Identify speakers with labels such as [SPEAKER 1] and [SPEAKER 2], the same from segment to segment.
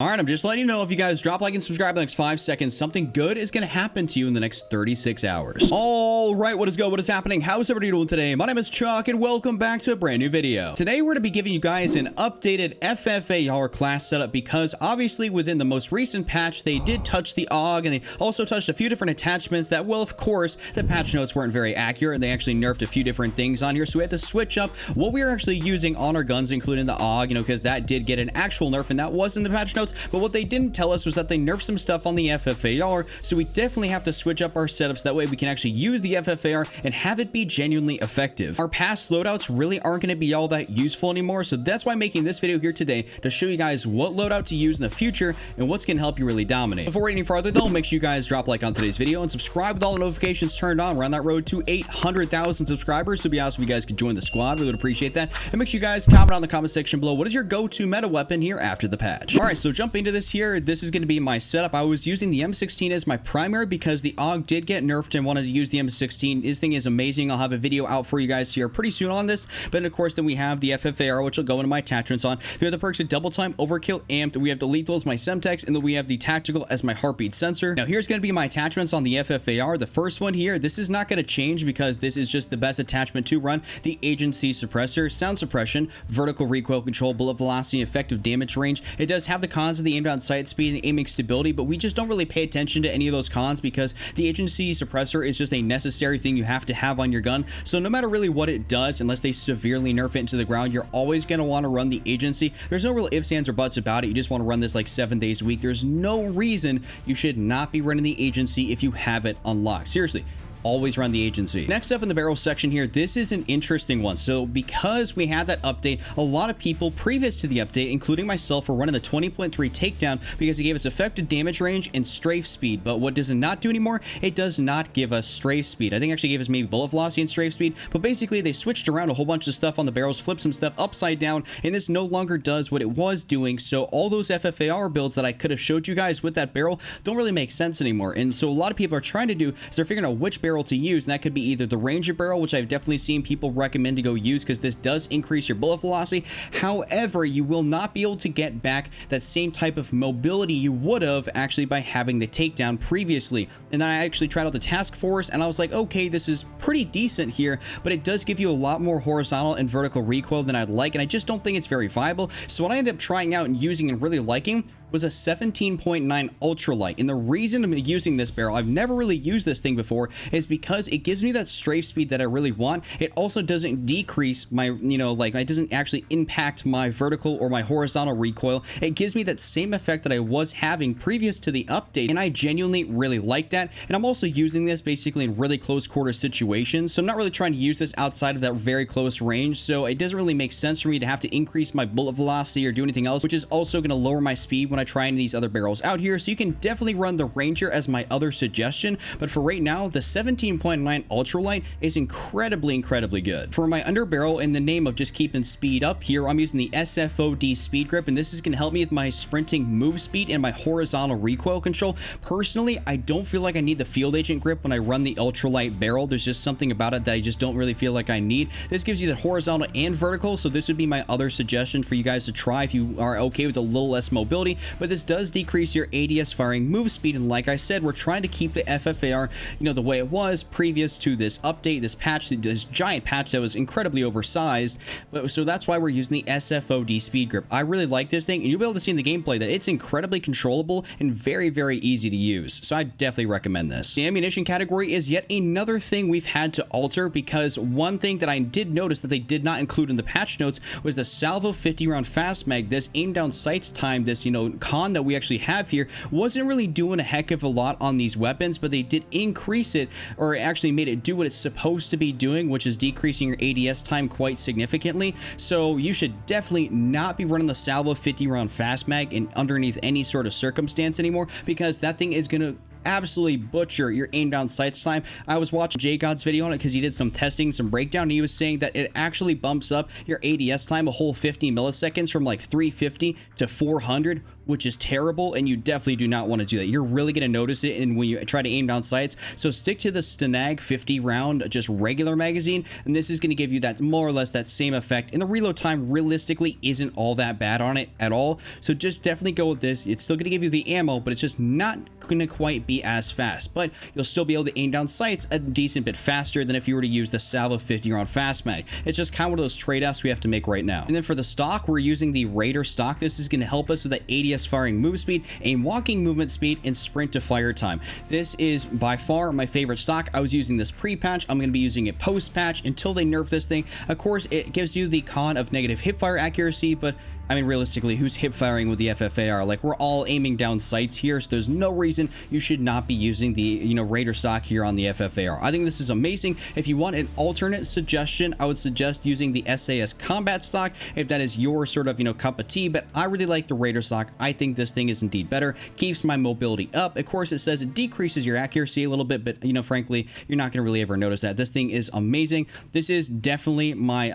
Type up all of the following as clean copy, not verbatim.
[SPEAKER 1] All right, I'm just letting you know, if you guys drop a like and subscribe in the next 5 seconds, something good is going to happen to you in the next 36 hours. All right, what is good? What is happening? How's everybody doing today? My name is Chuck, and welcome back to a brand new video. Today, we're going to be giving you guys an updated FFAR class setup because obviously within the most recent patch, they did touch the AUG, and they also touched a few different attachments that, well, of course, the patch notes weren't very accurate, and they actually nerfed a few different things on here, so we had to switch up what we are actually using on our guns, including the AUG, because that did get an actual nerf, and that was in the patch notes. But what they didn't tell us was that they nerfed some stuff on the FFAR, so we definitely have to switch up our setups. That way we can actually use the FFAR and have it be genuinely effective. Our past loadouts really aren't going to be all that useful anymore, so that's why I'm making this video here today, to show you guys what loadout to use in the future and what's going to help you really dominate. Before any further though, make sure you guys drop a like on today's video and subscribe with all the notifications turned on. We're on that road to 800,000 subscribers, so it'd be awesome if you guys could join the squad. We would appreciate that. And make sure you guys comment on the comment section below, what is your go-to meta weapon here after the patch. All right, so jumping into this here, this is going to be my setup. I was using the M16 as my primary because the AUG did get nerfed and wanted to use the M16. This thing is amazing. I'll have a video out for you guys here pretty soon on this. But then, of course, then we have the FFAR, which will go into my attachments on. We have the perks of Double Time, Overkill, Amped. We have the Lethal as my Semtex, and then we have the Tactical as my Heartbeat Sensor. Now, here's going to be my attachments on the FFAR. The first one here, this is not going to change because this is just the best attachment to run. The Agency Suppressor, Sound Suppression, Vertical Recoil Control, Bullet Velocity, Effective Damage Range. It does have the cons of the aim down sight speed and aiming stability, but we just don't really pay attention to any of those cons because the Agency Suppressor is just a necessary thing you have to have on your gun. So no matter really what it does, unless they severely nerf it into the ground, you're always going to want to run the Agency. There's no real ifs, ands, or buts about it. You just want to run this like 7 days a week. There's no reason you should not be running the Agency if you have it unlocked. Seriously. Always run the Agency. Next up in the barrel section here, this is an interesting one. So because we had that update, a lot of people previous to the update, including myself, were running the 20.3 takedown because it gave us effective damage range and strafe speed. But what does it not do anymore? It does not give us strafe speed. I think it actually gave us maybe bullet velocity and strafe speed, but basically they switched around a whole bunch of stuff on the barrels, flipped some stuff upside down, and this no longer does what it was doing. So all those FFAR builds that I could have showed you guys with that barrel don't really make sense anymore. And so a lot of people are trying to do is they're figuring out which barrel to use, and that could be either the Ranger barrel, which I've definitely seen people recommend to go use because this does increase your bullet velocity. However, you will not be able to get back that same type of mobility you would have actually by having the takedown previously. And then I actually tried out the Task Force and I was like, okay, this is pretty decent here, but it does give you a lot more horizontal and vertical recoil than I'd like, and I just don't think it's very viable. So what I ended up trying out and using and really liking was a 17.9 ultralight. And the reason I'm using this barrel, I've never really used this thing before, is because it gives me that strafe speed that I really want. It also doesn't decrease my, it doesn't actually impact my vertical or my horizontal recoil. It gives me that same effect that I was having previous to the update, and I genuinely really like that. And I'm also using this basically in really close quarter situations, so I'm not really trying to use this outside of that very close range, so it doesn't really make sense for me to have to increase my bullet velocity or do anything else, which is also going to lower my speed when I try any of these other barrels out here. So you can definitely run the Ranger as my other suggestion, but for right now, the 17.9 ultralight is incredibly good. For my under barrel, in the name of just keeping speed up here, I'm using the SFOD speed grip, and this is going to help me with my sprinting move speed and my horizontal recoil control. Personally, I don't feel like I need the field agent grip when I run the ultralight barrel. There's just something about it that I just don't really feel like I need. This gives you the horizontal and vertical, so this would be my other suggestion for you guys to try if you are okay with a little less mobility. But this does decrease your ADS firing move speed, and like I said, we're trying to keep the FFAR, the way it was previous to this update, this patch, this giant patch that was incredibly oversized. But so that's why we're using the SFOD speed grip. I really like this thing, and you'll be able to see in the gameplay that it's incredibly controllable and very easy to use. So I definitely recommend this. The ammunition category is yet another thing we've had to alter, because one thing that I did notice that they did not include in the patch notes was the Salvo 50 round fast mag. This aim down sights time, this con that we actually have here, wasn't really doing a heck of a lot on these weapons, but they did increase it, or actually made it do what it's supposed to be doing, which is decreasing your ADS time quite significantly. So you should definitely not be running the Salvo 50 round fast mag in underneath any sort of circumstance anymore, because that thing is going to absolutely butcher your aim down sights time. I was watching J God's video on it because he did some testing, some breakdown, and he was saying that it actually bumps up your ADS time a whole 50 milliseconds from like 350 to 400, which is terrible, and you definitely do not want to do that. You're really going to notice it in when you try to aim down sights. So stick to the Stenag 50 round, just regular magazine, and this is going to give you that more or less that same effect. And the reload time realistically isn't all that bad on it at all. So just definitely go with this. It's still going to give you the ammo, but it's just not going to quite be as fast. But you'll still be able to aim down sights a decent bit faster than if you were to use the Salvo 50 round fast mag. It's just kind of one of those trade-offs we have to make right now. And then for the stock, we're using the Raider stock. This is going to help us with the ADS firing move speed, aim walking movement speed, and sprint to fire time. This is by far my favorite stock. I was using this pre-patch. I'm going to be using it post-patch until they nerf this thing. Of course, it gives you the con of negative hipfire accuracy, but I mean, realistically, who's hip firing with the FFAR? Like, we're all aiming down sights here, so there's no reason you should not be using the, you know, Raider stock here on the FFAR. I think this is amazing. If you want an alternate suggestion, I would suggest using the SAS combat stock if that is your sort of, you know, cup of tea, but I really like the Raider stock. I think this thing is indeed better, keeps my mobility up. Of course, it says it decreases your accuracy a little bit, but, you know, frankly, you're not going to really ever notice that. This thing is amazing. This is definitely my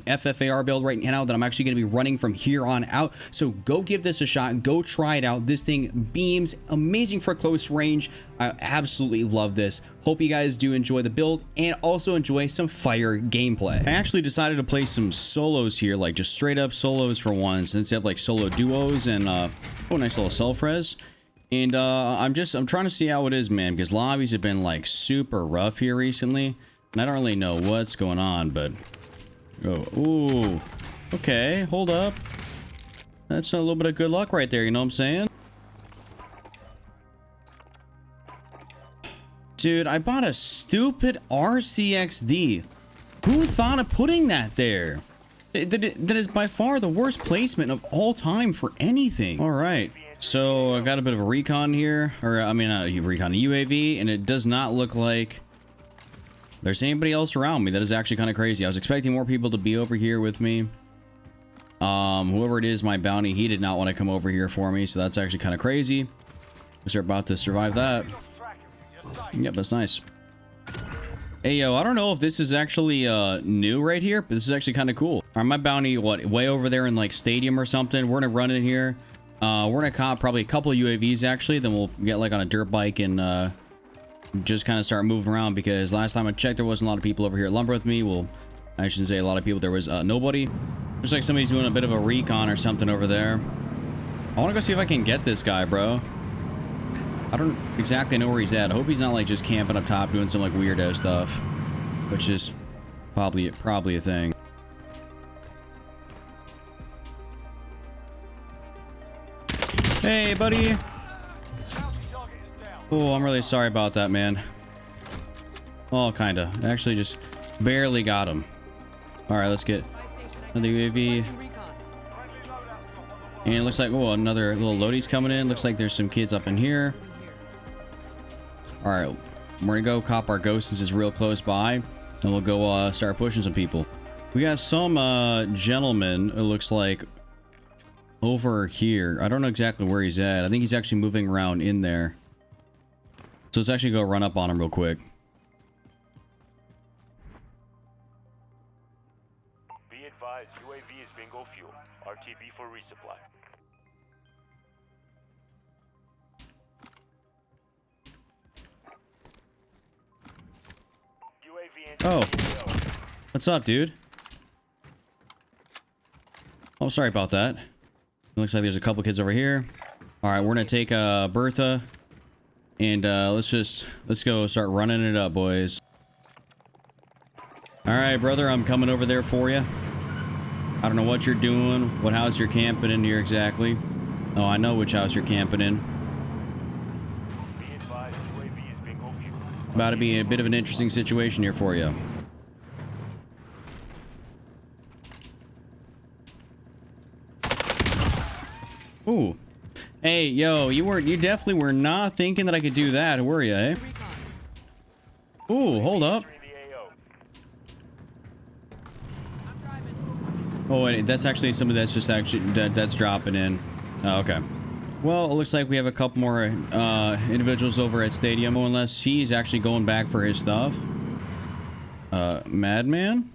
[SPEAKER 1] FFAR build right now that I'm actually going to be running from here on out. So go give this a shot, go try it out. This thing beams amazing for close range. I absolutely love this. Hope you guys do enjoy the build and also enjoy some fire gameplay. I actually decided to play some solos here, like just straight up solos for once, instead of like solo duos. And oh, nice little self-res. And I'm trying to see how it is, man, because lobbies have been like super rough here recently, and I don't really know what's going on. But ooh, okay, hold up. That's a little bit of good luck right there, you know what I'm saying? Dude, I bought a stupid RCXD. Who thought of putting that there? That is by far the worst placement of all time for anything. All right, so I got a bit of a recon here, or I mean, a recon, a UAV, and it does not look like there's anybody else around me. That is actually kind of crazy. I was expecting more people to be over here with me. Whoever it is, my bounty, he did not want to come over here for me, so that's actually kind of crazy. We're about to survive that. Yep, that's nice. Hey, yo, I don't know if this is actually new right here, but this is actually kind of cool. All right, my bounty, what, way over there in like stadium or something. We're gonna run in here. We're gonna cop probably a couple of UAVs actually, then we'll get like on a dirt bike and just kind of start moving around, because last time I checked there wasn't a lot of people over here at Lumber with me. Well, I shouldn't say a lot of people, there was nobody. Looks like somebody's doing a bit of a recon or something over there. I want to go see if I can get this guy, bro. I don't exactly know where he's at. I hope he's not like just camping up top doing some like weirdo stuff, which is probably a thing. Hey, buddy. Oh, I'm really sorry about that, man. Oh, kinda. Actually, just barely got him. All right, let's get another UAV. And it looks like, oh, another little loadie's coming in. Looks like there's some kids up in here. All right, we're gonna go cop our ghost. This is real close by, and we'll go start pushing some people. We got some gentleman, it looks like, over here. I don't know exactly where he's at. I think he's actually moving around in there. So let's actually go run up on him real quick.
[SPEAKER 2] Be advised, UAV is bingo fuel. RTB for resupply.
[SPEAKER 1] Oh, what's up, dude? Oh, sorry about that. It looks like there's a couple kids over here. All right, we're gonna take Bertha, and let's go start running it up, boys. All right, brother, I'm coming over there for you. I don't know what you're doing, what house you're camping in here exactly. Oh, I know which house you're camping in. About to be a bit of an interesting situation here for you. Ooh. Hey, yo, you definitely were not thinking that I could do that, were you, eh? Ooh, hold up. Oh, wait, that's actually somebody that's just actually that's dropping in. Oh, okay. Well, it looks like we have a couple more individuals over at Stadium, unless he's actually going back for his stuff. Madman?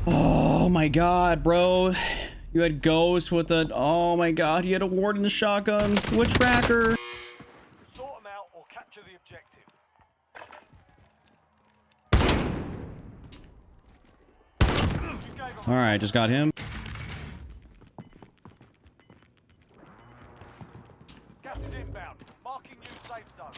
[SPEAKER 1] Oh my god, bro. You had Ghost with a... Oh my god, he had a ward in the shotgun. What tracker?
[SPEAKER 2] Sort them out or capture the objective.
[SPEAKER 1] Alright, just got him.
[SPEAKER 2] Gas is inbound. Marking new safe zone.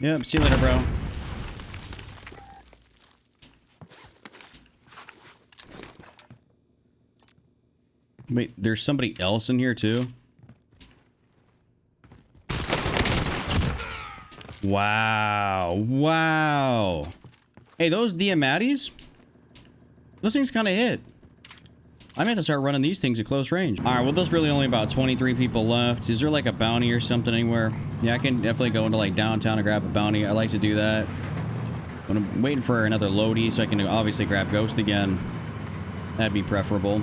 [SPEAKER 1] Yep, see you later, bro. Wait, there's somebody else in here too? Wow. Wow. Hey, those Diamatis? Those things kind of hit. I meant to start running these things at close range. All right, well, there's really only about 23 people left. Is there like a bounty or something anywhere? Yeah, I can definitely go into like downtown and grab a bounty. I like to do that. But I'm waiting for another loadie so I can obviously grab Ghost again. That'd be preferable.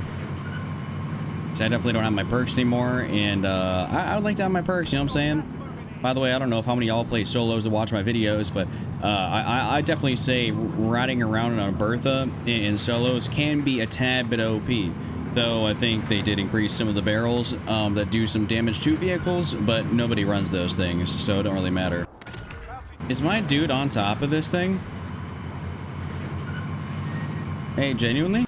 [SPEAKER 1] So I definitely don't have my perks anymore. And I would like to have my perks, you know what I'm saying? By the way, I don't know if how many y'all play solos to watch my videos, but I definitely say riding around on a Bertha in solos can be a tad bit OP. Though I think they did increase some of the barrels that do some damage to vehicles, but nobody runs those things, so it don't really matter. Is my dude on top of this thing? Hey, genuinely?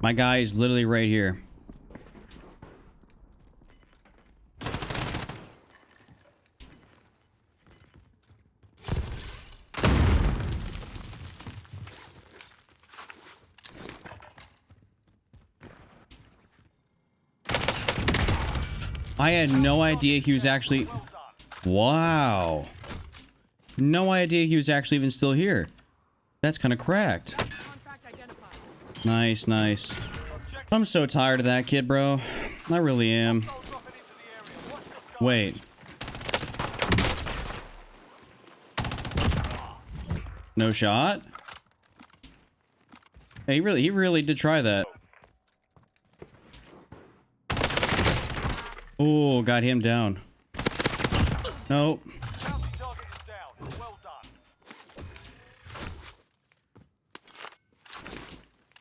[SPEAKER 1] My guy is literally right here. I had no idea he was actually... Wow. No idea he was actually even still here. That's kind of cracked. Nice, nice. I'm so tired of that kid, bro. I really am. Wait. No shot? Hey, he really did try that. Oh, got him down. Nope.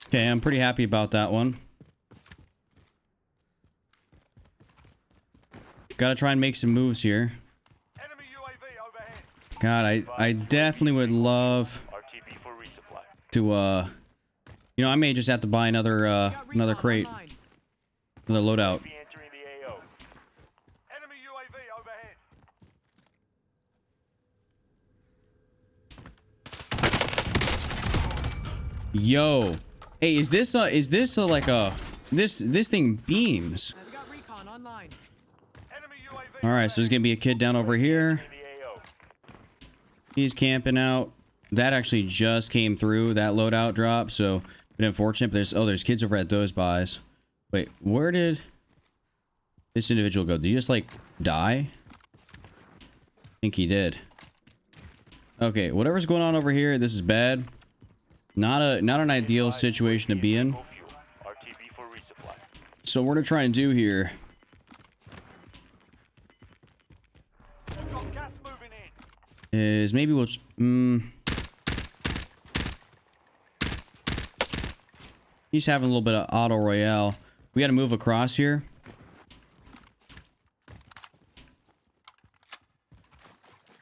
[SPEAKER 1] Okay, I'm pretty happy about that one. Gotta try and make some moves here. God, I definitely would love to, you know, I may just have to buy another, another crate. Another loadout. Yo. Hey, is this like a this thing beams? All right, so there's gonna be a kid down over here. He's camping out. That actually just came through that loadout drop, so bit unfortunate. But there's kids over at those buys. Wait, where did this individual go? Did he just like die? I think he did. Okay, whatever's going on over here, this is bad. Not an ideal situation to be in. So what we're gonna try and do here is maybe we'll he's having a little bit of auto royale. We got to move across here.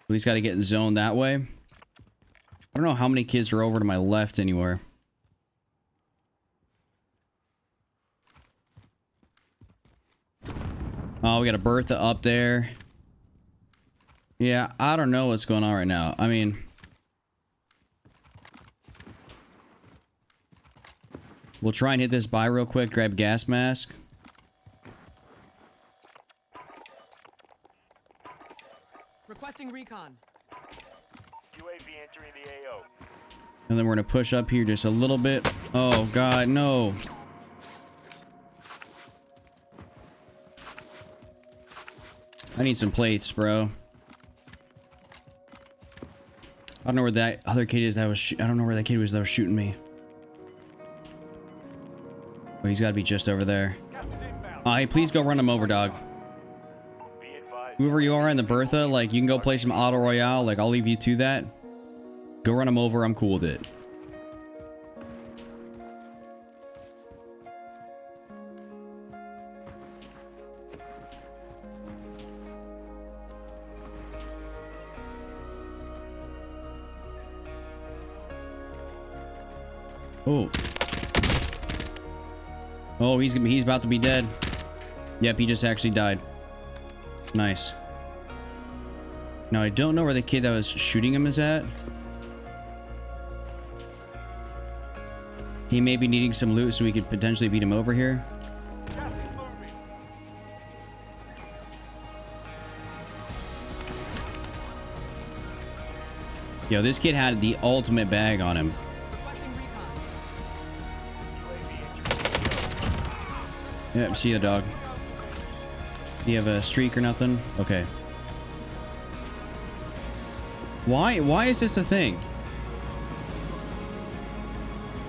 [SPEAKER 1] But he's got to get zoned that way. I don't know how many kids are over to my left anywhere. Oh, we got a Bertha up there. Yeah, I don't know what's going on right now. I mean... We'll try and hit this by real quick. Grab gas mask.
[SPEAKER 3] Requesting recon.
[SPEAKER 2] UAV entering the AO.
[SPEAKER 1] And then we're going to push up here just a little bit. Oh, God, no. I need some plates, bro. I don't know where that other kid is that was I don't know where that kid was that was shooting me. Oh, he's got to be just over there. Hey, please go run him over, dog.
[SPEAKER 2] Be advised.
[SPEAKER 1] Whoever you are in the Bertha, like, you can go play some Auto Royale. Like, I'll leave you to that. Go run him over. I'm cool with it. Oh. Oh, he's about to be dead. Yep, he just actually died. Nice. Now, I don't know where the kid that was shooting him is at. He may be needing some loot so we could potentially beat him over here. Yo, this kid had the ultimate bag on him.
[SPEAKER 3] Requesting recon.
[SPEAKER 1] Yep, see the dog. Do you have a streak or nothing? Okay. Why is this a thing?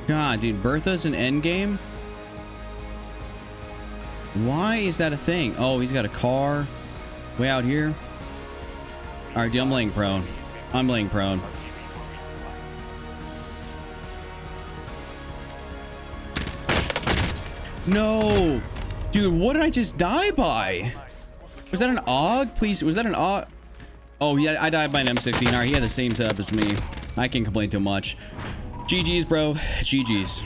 [SPEAKER 1] God, dude, Bertha's an endgame? Why is that a thing? Oh, he's got a car way out here. Alright, dude, I'm laying prone. I'm laying prone. No! Dude, what did I just die by? Was that an AUG? Please, was that an AUG? Oh, yeah, I died by an M16. Alright, he had the same setup as me. I can't complain too much. GG's, bro. GG's.